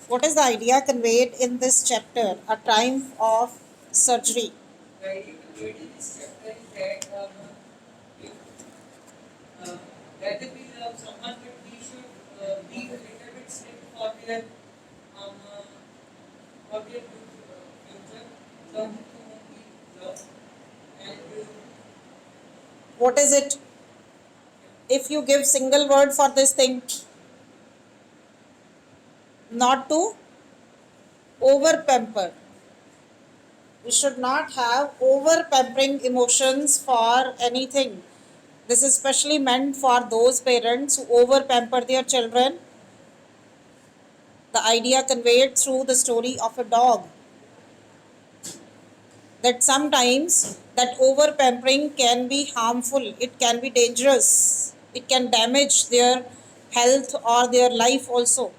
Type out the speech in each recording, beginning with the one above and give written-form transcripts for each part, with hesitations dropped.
What is the idea conveyed in this chapter? A triumph of surgery. What is it? If you give single word for this thing, not to over pamper. We should not have over pampering emotions for anything. This is especially meant for those parents who over pamper their children. The idea conveyed through the story of a dog, that sometimes that over pampering can be harmful, it can be dangerous, it can damage their health or their life also.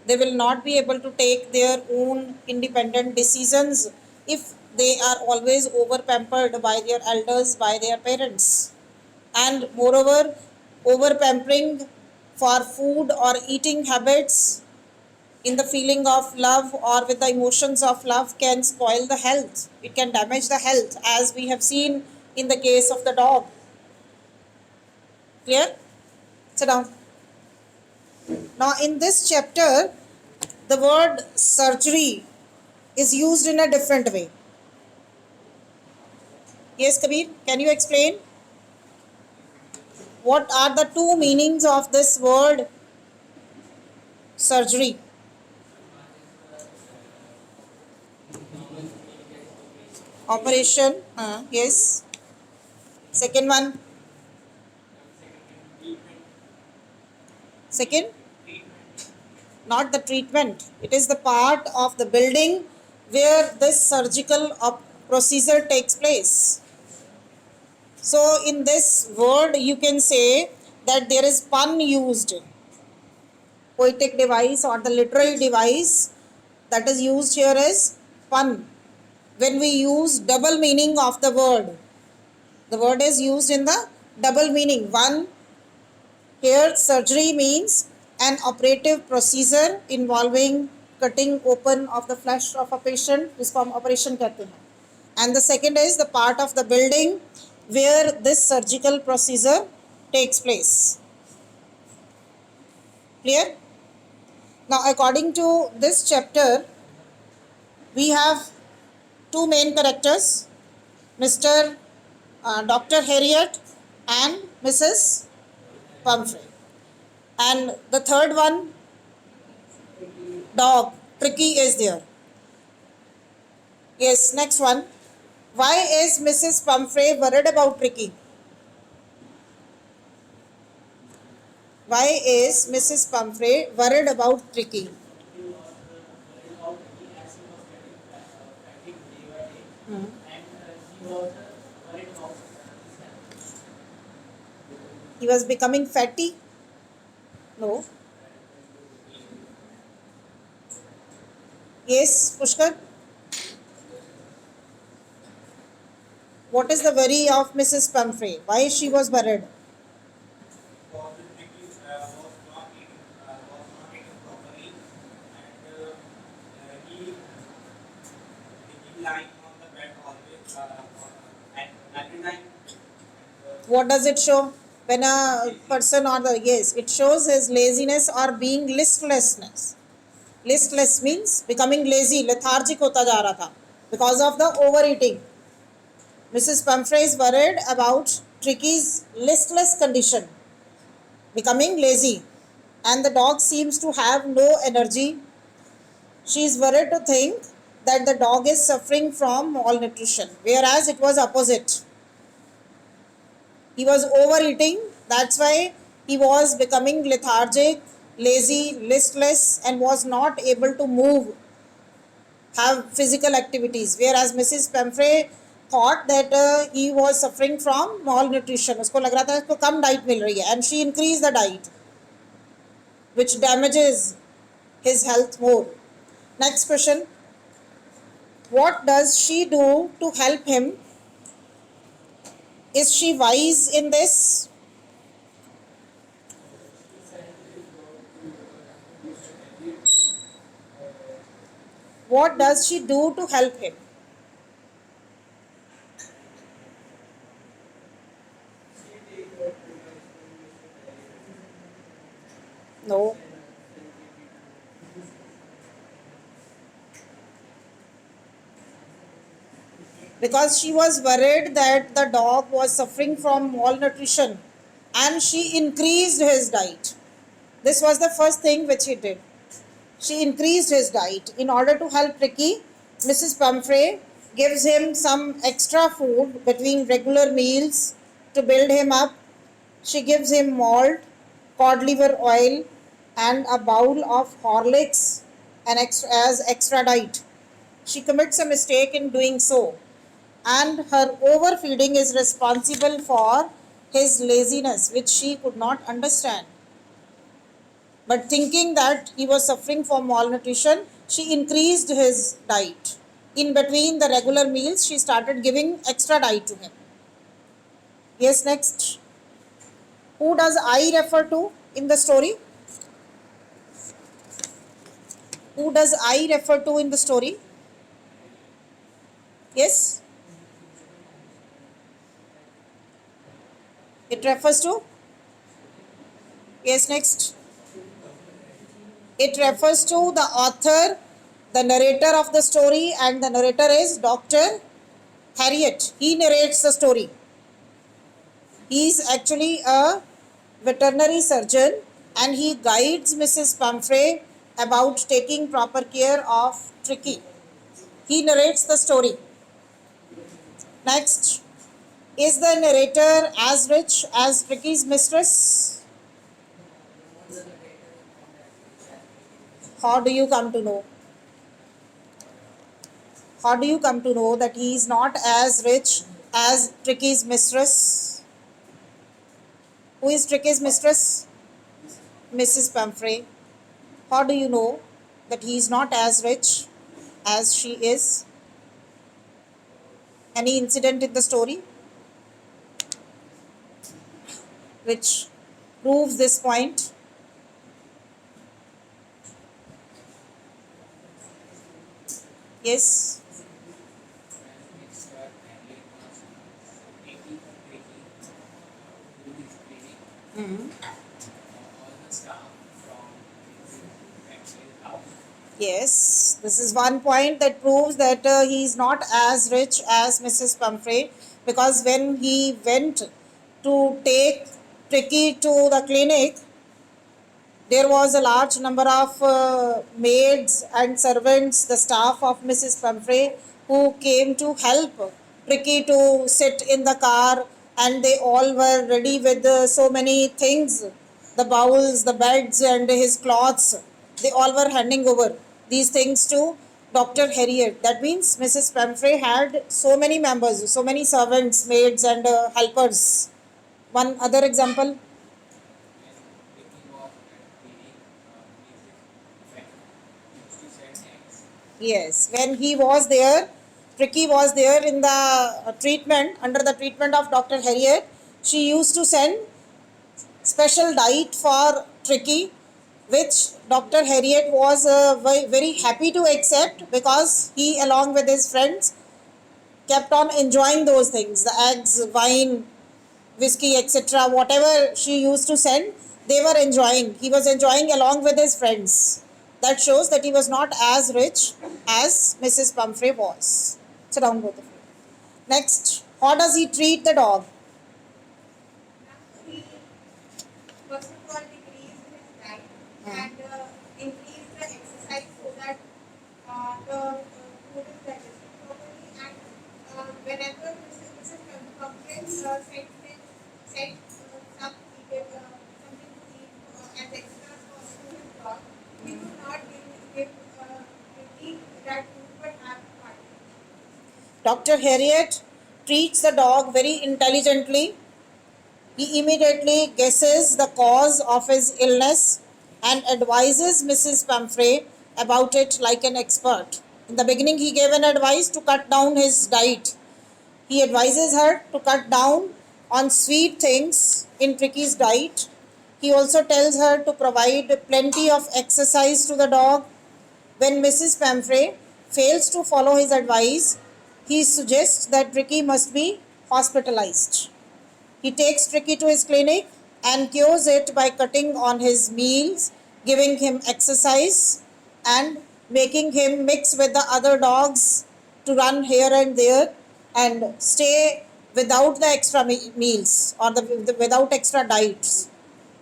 They will not be able to take their own independent decisions if they are always over pampered by their elders, by their parents. And moreover, over pampering for food or eating habits in the feeling of love or with the emotions of love can spoil the health. It can damage the health, as we have seen in the case of the dog. Clear? Sit down. Now, in this chapter, the word surgery is used in a different way. Yes, Kabir, can you explain? What are the two meanings of this word surgery? Operation, yes. Second one. Second, not the treatment. It is the part of the building where this surgical procedure takes place. So, in this word, you can say that there is pun used, poetic device or the literary device that is used here is pun. When we use double meaning of the word is used in the double meaning. One, here surgery means an operative procedure involving cutting open of the flesh of a patient, जिसको हम operation कहते हैं. And the second is the part of the building where this surgical procedure takes place. Clear? Now, according to this chapter, we have two main characters, Mr. Dr. Harriet and Mrs. Pumphrey. And the third one, dog, Tricky, is there. Yes, next one. Why is Mrs. Pumphrey worried about Tricky? Why is Mrs. Pumphrey worried about Tricky? He was becoming fatty? No. Yes, Pushkar? What is the worry of Mrs. Pumphrey? Why she was worried? What does it show? When a person or the, yes, it shows his laziness or being listlessness. Listless means becoming lazy, lethargic hota ja raha tha because of the overeating. Mrs. Pumphrey is worried about Tricky's listless condition, becoming lazy, and the dog seems to have no energy. She is worried to think that the dog is suffering from malnutrition, whereas it was opposite. He was overeating, that's why he was becoming lethargic, lazy, listless, and was not able to move, have physical activities. Whereas Mrs. Pumphrey thought that he was suffering from malnutrition. उसको लग रहा था इसको कम diet मिल रही है, and she increased the diet, which damages his health more. Next question. What does she do to help him? Is she wise in this? What does she do to help him? No. Because she was worried that the dog was suffering from malnutrition and she increased his diet. This was the first thing which he did. She increased his diet. In order to help Ricky, Mrs. Pumphrey gives him some extra food between regular meals to build him up. She gives him malt, cod liver oil, and a bowl of Horlicks as extra diet. She commits a mistake in doing so, and her overfeeding is responsible for his laziness, which she could not understand. But thinking that he was suffering from malnutrition, she increased his diet. In between the regular meals, she started giving extra diet to him. Yes, next. Who does I refer to in the story? Who does I refer to in the story? Yes? It refers to? Yes, next. It refers to the author, the narrator of the story, and the narrator is Dr. Harriet. He narrates the story. He is actually a veterinary surgeon and he guides Mrs. Pumphrey about taking proper care of Tricky. He narrates the story. Next. Is the narrator as rich as Tricky's mistress? How do you come to know? How do you come to know that he is not as rich as Tricky's mistress? Who is Tricky's mistress? Mrs. Pumphrey. How do you know that he is not as rich as she is? Any incident in the story which proves this point? Yes. Yes, this is one point that proves that he is not as rich as Mrs. Pumphrey, because when he went to take Tricky to the clinic, there was a large number of maids and servants, the staff of Mrs. Pumphrey, who came to help Tricky to sit in the car, and they all were ready with so many things, the bowls, the beds, and his cloths. They all were handing over these things to Dr. Harriet. That means Mrs. Pumphrey had so many members, so many servants, maids, and helpers. One other example. Yes, when he was there, Tricky was there in the treatment, under the treatment of Dr. Harriet. She used to send special diet for Tricky, which Dr. Harriet was very happy to accept, because he, along with his friends, kept on enjoying those things, the eggs, wine, whiskey, etc. Whatever she used to send, they were enjoying. He was enjoying along with his friends. That shows that he was not as rich as Mrs. Pumphrey was. Sit down, both of you. Next, how does he treat the dog? First of all, decrease his diet and increase the exercise so that the food is digested properly. And whenever Mrs. Pumpkin sends him something to eat as extra to his dog, he would not give that food but have part. Dr. Harriet treats the dog very intelligently. He immediately guesses the cause of his illness and advises Mrs. Pumphrey about it like an expert. In the beginning, he gave an advice to cut down his diet. He advises her to cut down on sweet things in Tricky's diet. He also tells her to provide plenty of exercise to the dog. When Mrs. Pumphrey fails to follow his advice, he suggests that Tricky must be hospitalized. He takes Tricky to his clinic and cures it by cutting on his meals, giving him exercise, and making him mix with the other dogs to run here and there and stay without the extra meals or without extra diets.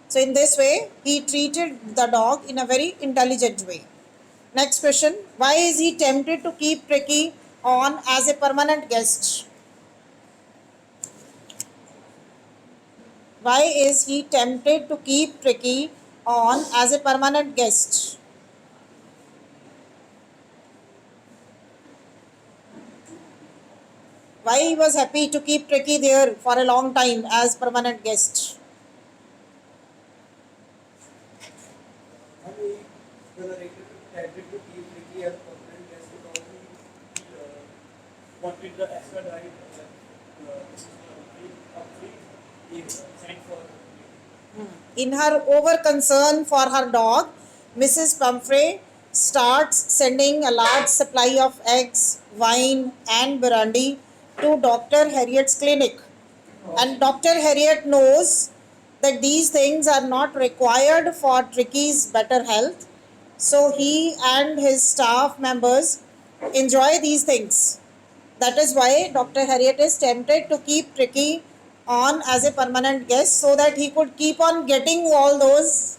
So, in this way, he treated the dog in a very intelligent way. Next question. Why is he tempted to keep Tricky on as a permanent guest? Why is he tempted to keep Tricky on as a permanent guest? Why he was happy to keep Tricky there for a long time as permanent guest? The narrator intended to keep Ricky as a permanent guest because he wanted the extra diet he sent for. In her over concern for her dog, Mrs. Pumphrey starts sending a large supply of eggs, wine, and brandy to Dr. Harriet's clinic. And Dr. Harriet knows that these things are not required for Tricky's better health. So he and his staff members enjoy these things. That is why Dr. Harriet is tempted to keep Tricky on as a permanent guest so that he could keep on getting all those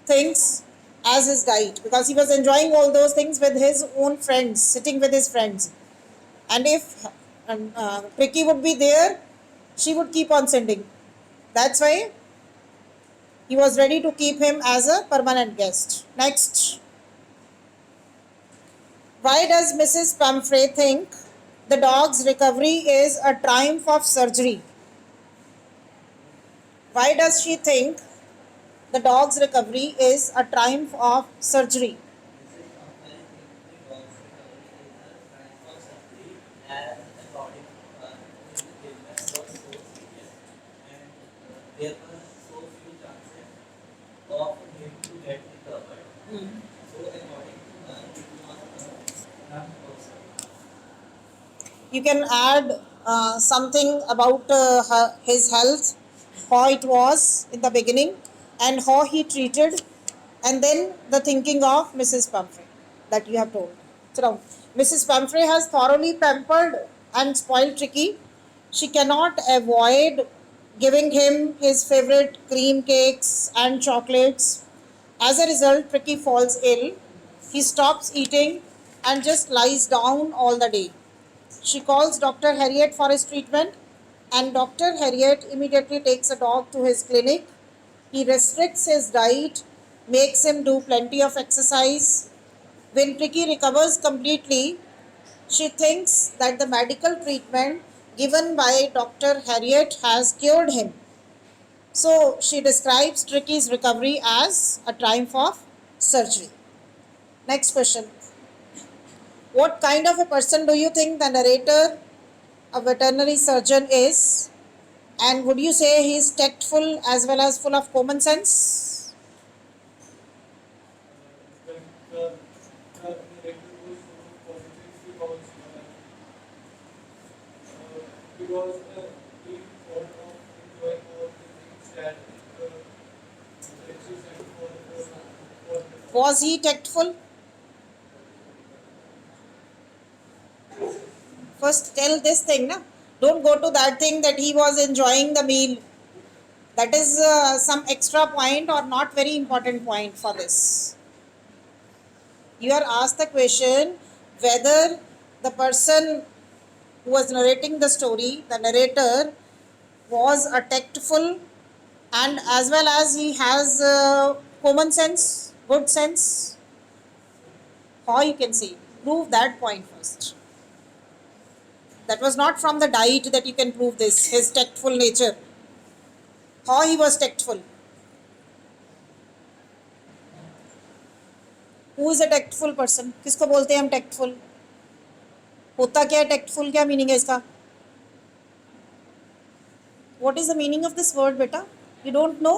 things as his diet, because he was enjoying all those things with his own friends, sitting with his friends. And if Tricky would be there, she would keep on sending. That's why he was ready to keep him as a permanent guest. Next. Why does Mrs. Pumphrey think the dog's recovery is a triumph of surgery? Why does she think the dog's recovery is a triumph of surgery? There were so few chances of him to get recovered. So according to her, it was a person. You can add something about his health, how it was in the beginning, and how he treated, and then the thinking of Mrs. Pumphrey that you have told. So, Mrs. Pumphrey has thoroughly pampered and spoiled Tricky. She cannot avoid giving him his favorite cream cakes and chocolates. As a result, Tricky falls ill. He stops eating and just lies down all the day. She calls Dr. Harriet for his treatment, and Dr. Harriet immediately takes the dog to his clinic. He restricts his diet, makes him do plenty of exercise. When Tricky recovers completely, she thinks that the medical treatment given by Dr. Harriet has cured him. So she describes Tricky's recovery as a triumph of surgery. Next question. What kind of a person do you think the narrator, a veterinary surgeon, is? And would you say he is tactful as well as full of common sense? The narrator was positive because he thought of enjoying all the things that she sent for. Was he tactful? First tell this thing, na? Don't go to that thing that he was enjoying the meal. That is some extra point or not very important point for this. You are asked the question whether the person who was narrating the story, the narrator, was a tactful and as well as he has common sense, good sense. How you can see? Prove that point first. That was not from the diet that you can prove this, his tactful nature. How he was tactful? Who is a tactful person? किसको बोलते हैं हम tactful? होता क्या है tactful? क्या meaning है इसका? What is the meaning of this word, beta? You don't know?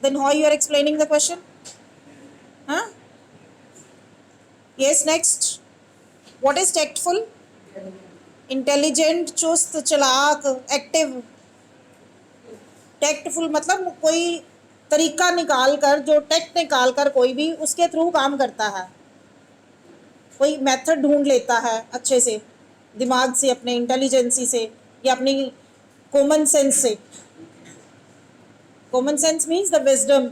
Then how you are explaining the question? Huh? Yes, next. What is tactful? Intelligent, चुस्त, चालाक, active. Tactful मतलब कोई तरीका निकाल कर, जो टेक्ट निकाल कर कोई भी उसके थ्रू काम करता है, कोई मेथड ढूंढ लेता है अच्छे से, दिमाग से, अपने इंटेलिजेंसी से या अपनी कॉमन सेंस से. Common sense means the wisdom,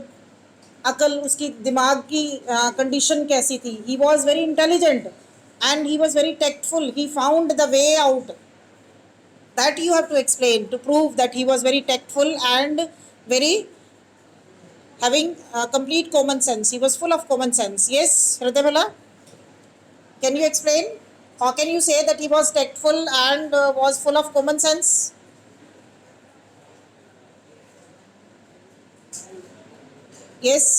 अकल, उसकी दिमाग की कंडीशन कैसी थी. He was very intelligent and he was very tactful. He found the way out. That you have to explain to prove that he was very tactful and very having complete common sense. He was full of common sense. Yes, Hridayamala, can you explain? How can you say that he was tactful and was full of common sense? Yes.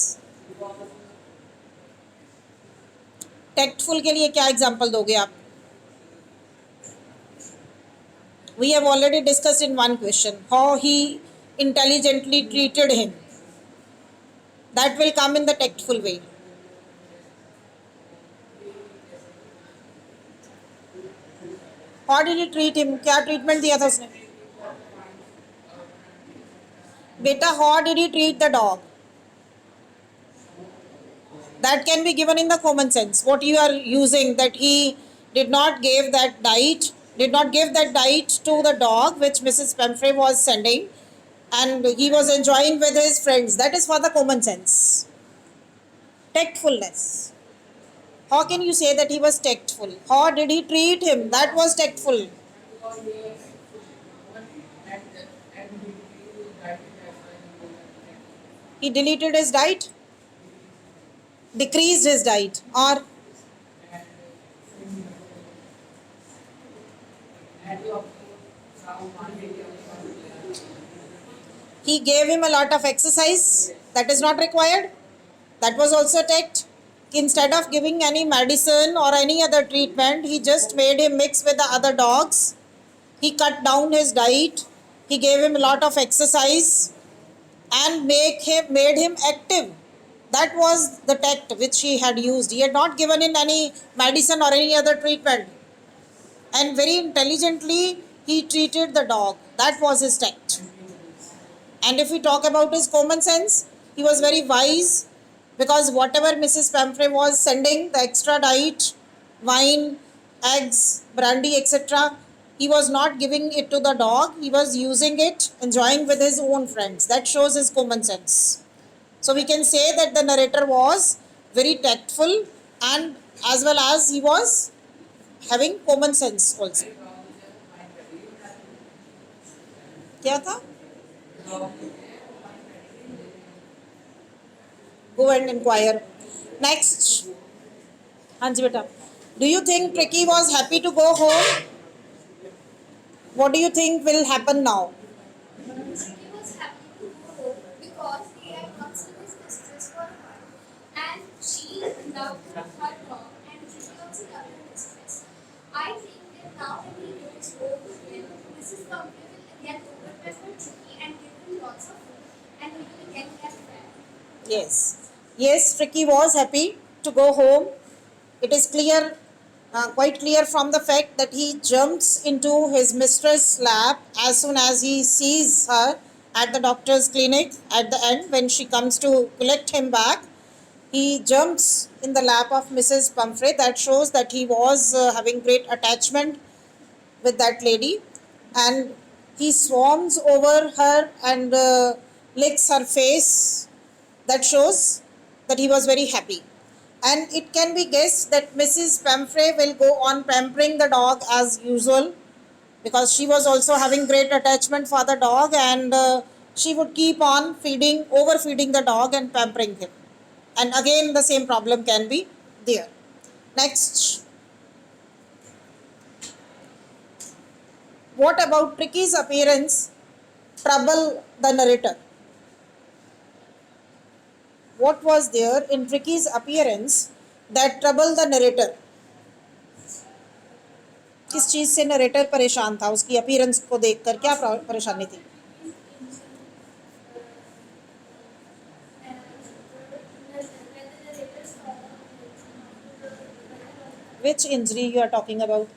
Tactful के लिए क्या example दोगे आप? We have already discussed in one question how he intelligently treated him. That will come in the tactful way. How did he treat him? क्या treatment दिया था उसने? बेटा, how did he treat the dog? That can be given in the common sense. What you are using, that he did not give that diet to the dog which Mrs. Pamphray was sending, and he was enjoying with his friends. That is for the common sense. Tactfulness. How can you say that he was tactful? How did he treat him? That was tactful. He deleted his diet, decreased his diet, or he gave him a lot of exercise. That is not required. That was also tact. Instead of giving any medicine or any other treatment, he just made him mix with the other dogs. He cut down his diet. He gave him a lot of exercise and made him active. That was the tact which he had used. He had not given in any medicine or any other treatment. And very intelligently he treated the dog. That was his tact. And if we talk about his common sense, he was very wise, because whatever Mrs. Pamphray was sending, the extra diet, wine, eggs, brandy, etc., he was not giving it to the dog. He was using it, enjoying with his own friends. That shows his common sense. So we can say that the narrator was very tactful, and as well as he was having common sense also. क्या था? Go and inquire. Next. हाँ जी बेटा. Do you think Tricky was happy to go home? What do you think will happen now? He was happy to go home because he had lots of his mistress for her, and she loved her dog, and she also loved her mistress. I think that now when he goes home again, Mrs. Pumpkin will again open her Tricky and give him lots of food, and he will again get fat. Yes. Yes, Tricky was happy to go home. It is clear, quite clear from the fact that he jumps into his mistress' lap as soon as he sees her at the doctor's clinic at the end when she comes to collect him back. He jumps in the lap of Mrs. Pumphrey. That shows that he was having great attachment with that lady, and he swarms over her and licks her face. That shows that he was very happy. And it can be guessed that Mrs. Pamphray will go on pampering the dog as usual, because she was also having great attachment for the dog, and she would keep on overfeeding the dog and pampering him. And again the same problem can be there. Next. What about Tricky's appearance trouble the narrator? What was there in Tricky's appearance that troubled the narrator? किस चीज से narrator परेशान था? उसकी appearance को देखकर क्या परेशानी थी? Which injury you are talking about?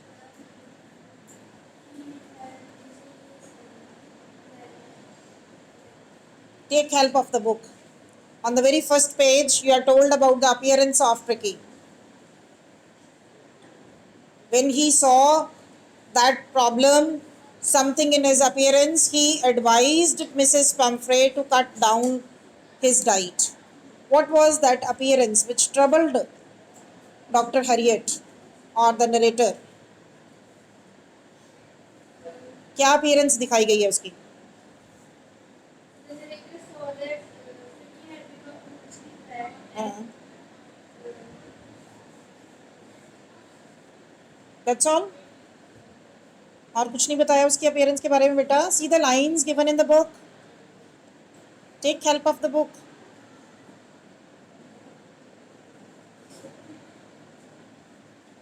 Take help of the book. On the very first page, you are told about the appearance of Tricky. When he saw that problem, something in his appearance, he advised Mrs. Pumphrey to cut down his diet. What was that appearance which troubled Dr. Harriet or the narrator? क्या appearance दिखाई गई है उसकी? The narrator saw that Tricky had become emotionally fat and That's all. और कुछ नहीं बताया उसकी appearance के बारे में बेटा? See the lines given in the book. Take help of the book.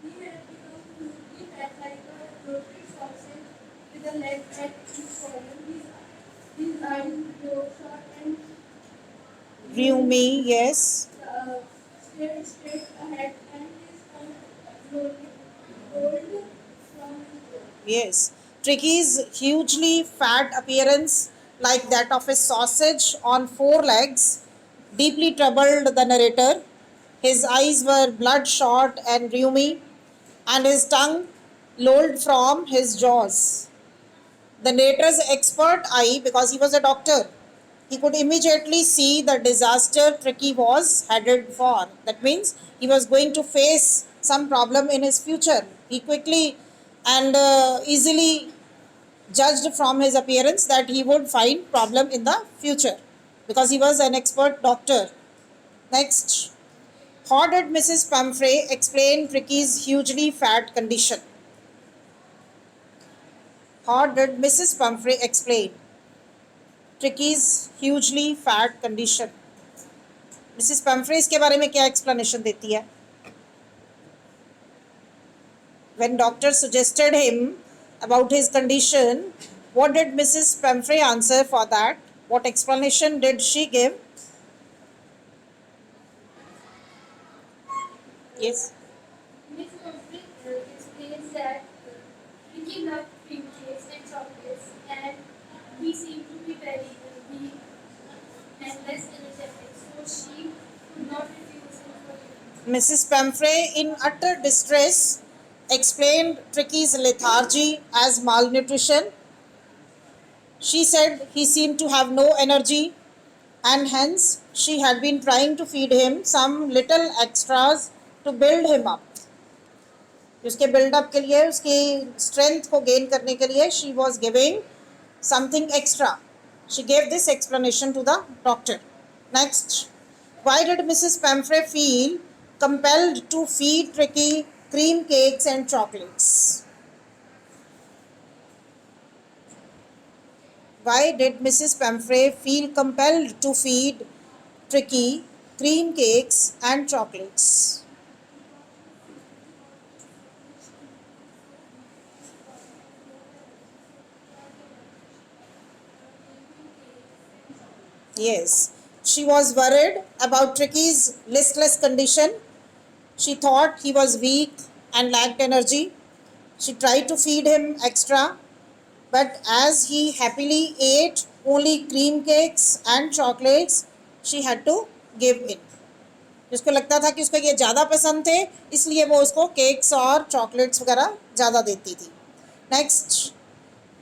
he had become emotionally fat like a rotary sausage with a leg at each corner. His eyes bloodshot and Rumi, yes. stared straight ahead and his tongue rolled from his jaw. Yes. Tricky's hugely fat appearance, like that of a sausage on four legs, deeply troubled the narrator. His eyes were bloodshot and rheumy, and his tongue lolled from his jaws. The narrator's expert eye, because he was a doctor, he could immediately see the disaster Tricky was headed for. That means he was going to face some problem in his future. He quickly and easily judged from his appearance that he would find problem in the future because he was an expert doctor. Next, how did Mrs. Pumphrey explain Tricky's hugely fat condition? How did Mrs. Pumphrey explain Tricky's hugely fat condition? Mrs. Pumphrey इसके बारे में क्या explanation देती है? When doctor suggested him about his condition, what did Mrs. Pumphrey answer for that? What explanation did she give? Yes. Miss Humphrey explains that Tricky loved cream cakes and chocolates, and he seemed to be very weak and less energetic, so she could not refuse him for it. Mrs. Pumphrey, in utter distress, explained Tricky's lethargy as malnutrition. She said he seemed to have no energy, and hence she had been trying to feed him some little extras to build him up. उसके buildup के लिए, उसकी strength को gain करने के लिए she was giving something extra. She gave this explanation to the doctor. Next, why did Mrs. Pumphrey feel compelled to feed Tricky cream cakes and chocolates? Why did Mrs. Pumphrey feel compelled to feed Tricky cream cakes and chocolates? Yes, she was worried about Tricky's listless condition. She thought he was weak and lacked energy. She tried to feed him extra, but as he happily ate only cream cakes and chocolates, she had to give in. जिसको लगता था कि उसको ये ज़्यादा पसंद थे, इसलिए वो उसको केक्स और चॉकलेट्स वगैरह ज़्यादा देती थी. Next,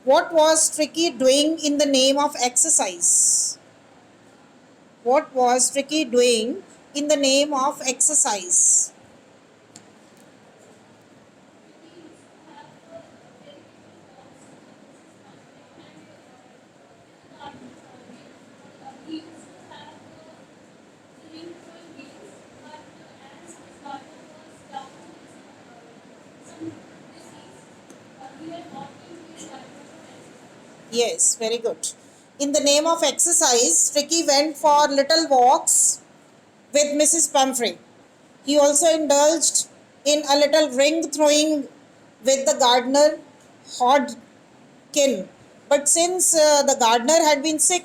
what was Tricky doing in the name of exercise? What was Tricky doing in the name of exercise? Yes, very good. In the name of exercise, Tricky went for little walks with Mrs. Pumphrey. He also indulged in a little ring throwing with the gardener Hodkin. But since the gardener had been sick,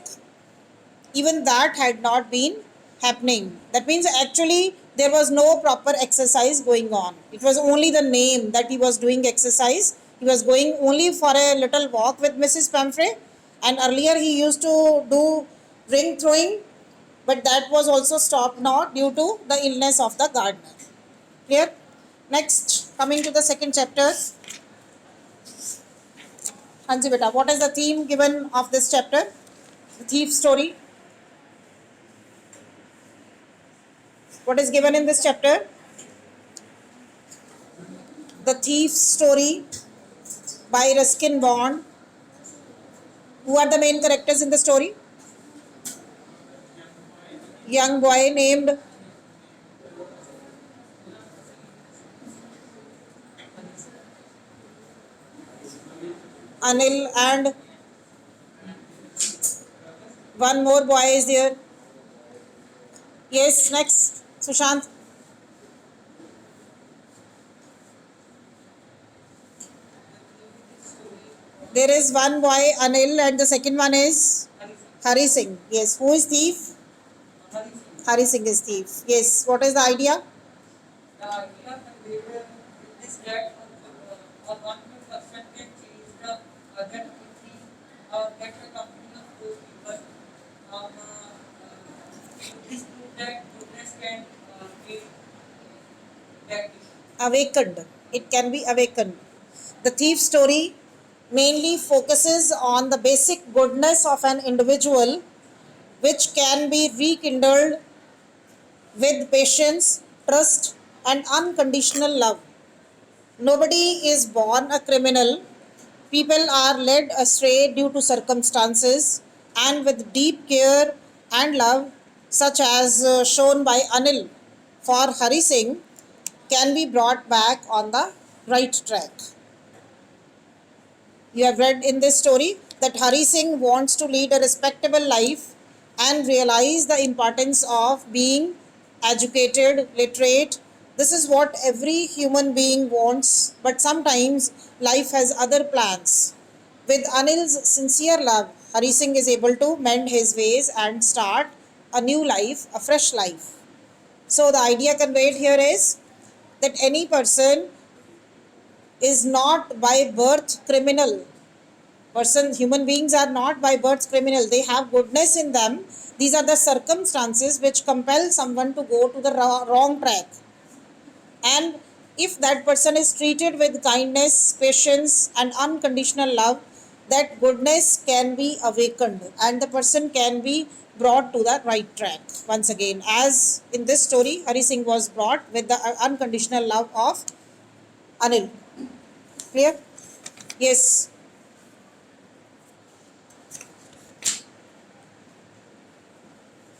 even that had not been happening. That means actually there was no proper exercise going on. It was only the name that he was doing exercise. He was going only for a little walk with Mrs. Pumphrey, and earlier he used to do ring throwing, but that was also stopped now due to the illness of the gardener. Clear? Next, coming to the second chapter. Hansi beta, what is the theme given of this chapter? The thief story. What is given in this chapter? The thief story by Ruskin Bond. Who are the main characters in the story? Young boy named Anil, and one more boy is there. Yes, next, Sushant. There is one boy, Anil, and the second one is Hari Singh. Yes, who is thief? Hari Singh is thief. Yes, what is the idea? The idea that they were is that one person can change the other if he get a company of those people. This prove that goodness can be that. Awakened. It can be awakened. The thief story mainly focuses on the basic goodness of an individual, which can be rekindled with patience, trust, and unconditional love. Nobody is born a criminal. People are led astray due to circumstances, and with deep care and love, such as shown by Anil for Hari Singh, can be brought back on the right track. You have read in this story that Hari Singh wants to lead a respectable life and realize the importance of being educated, literate. This is what every human being wants, but sometimes life has other plans. With Anil's sincere love, Hari Singh is able to mend his ways and start a new life, a fresh life. So the idea conveyed here is that any person is not by birth criminal. Human beings are not by birth criminal. They have goodness in them. These are the circumstances which compel someone to go to the wrong track. And if that person is treated with kindness, patience, and unconditional love, that goodness can be awakened and the person can be brought to the right track. Once again, as in this story, Hari Singh was brought with the unconditional love of Anil. Clear? Yes.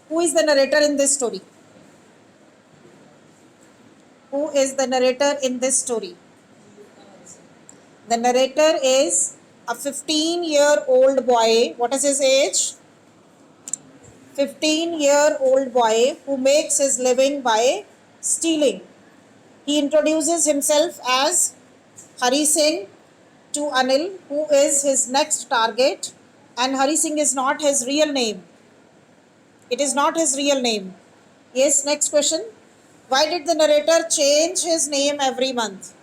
Who is the narrator in this story? Who is the narrator in this story? The narrator is a 15-year-old boy. What is his age? 15-year-old boy who makes his living by stealing. He introduces himself as Hari Singh to Anil, who is his next target, and Hari Singh is not his real name. It is not his real name. Yes, next question. Why did the narrator change his name every month?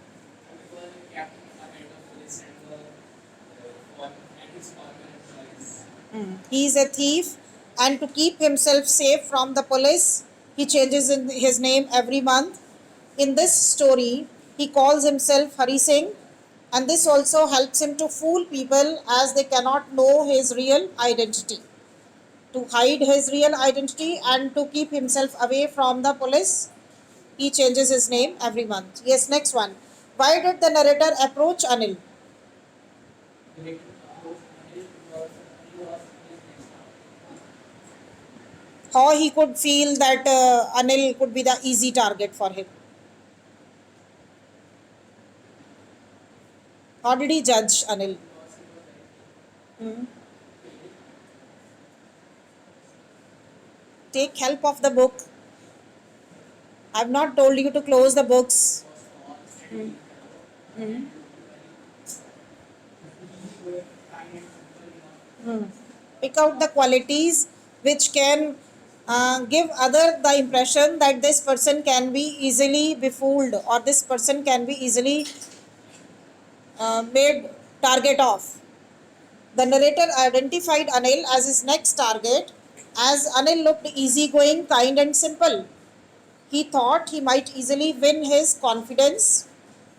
Because the captain of the police and his foreman employees. He is a thief, and to keep himself safe from the police, he changes his name every month. In this story, he calls himself Hari Singh, and this also helps him to fool people as they cannot know his real identity. To hide his real identity and to keep himself away from the police, he changes his name every month. Yes, next one. Why did the narrator approach Anil? How he could feel that Anil could be the easy target for him? How did he judge Anil? Take help of the book. I have not told you to close the books. Pick out the qualities which can give other the impression that this person can be easily befooled, or this person can be easily made target of. The narrator identified Anil as his next target, as Anil looked easygoing, kind and simple. He thought he might easily win his confidence,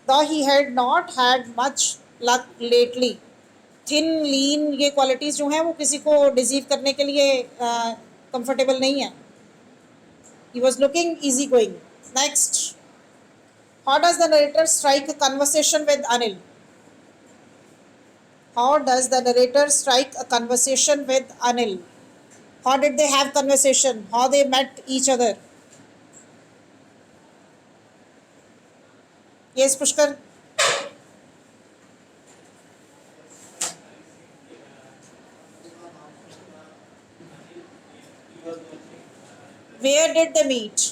though he had not had much luck lately. Thin lean ये qualities जो हैं वो किसी को deceive करने के लिए comfortable नहीं है. He was looking easy going. Next, how does the narrator strike a conversation with Anil? How does the narrator strike a conversation with Anil? How did they have conversation? How they met each other? Yes, Pushkar. Where did they meet?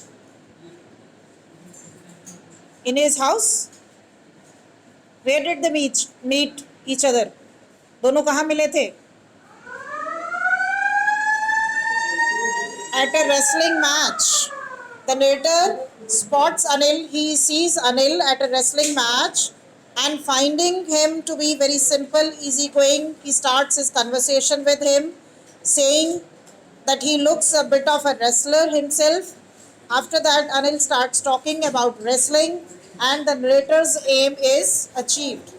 In his house? Where did they meet each other? दोनों कहाँ मिले थे? At a wrestling match. The narrator spots Anil. He sees Anil at a wrestling match, and finding him to be very simple, easygoing, he starts his conversation with him, saying that he looks a bit of a wrestler himself. After that, Anil starts talking about wrestling, and the narrator's aim is achieved.